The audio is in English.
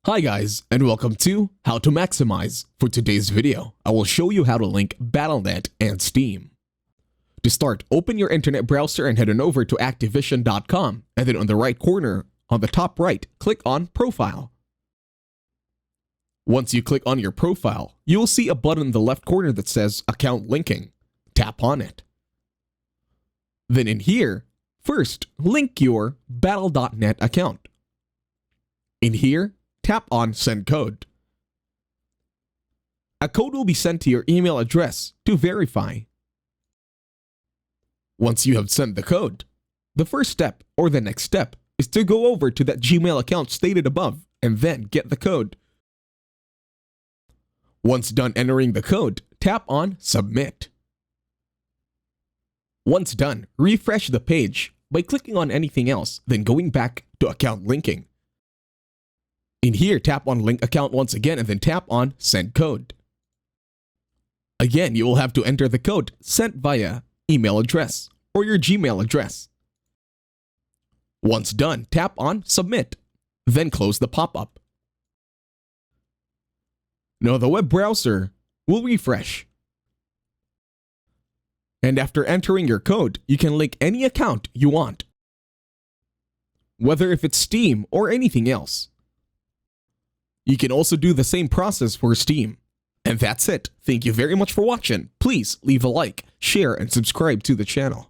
Hi guys, and welcome to How to Maximize. For today's video, I will show you how to link BattleNet and Steam. To start, open your internet browser and head on over to Activision.com, and then on the right corner, on the top right, click on Profile. Once you click on your profile, you will see a button in the left corner that says Account Linking. Tap on it. Then in here, first, link your Battle.net account. In here, tap on Send Code. A code will be sent to your email address to verify. Once you have sent the code, the first step or the next step is to go over to that Gmail account stated above and then get the code. Once done entering the code, tap on Submit. Once done, refresh the page by clicking on anything else, then going back to Account Linking. In here, tap on Link Account once again and then tap on Send Code. Again, you will have to enter the code sent via email address or your Gmail address. Once done, tap on Submit, then close the pop-up. Now the web browser will refresh. And after entering your code, you can link any account you want, whether if it's Steam or anything else. You can also do the same process for Steam. And that's it. Thank you very much for watching. Please leave a like, share, and subscribe to the channel.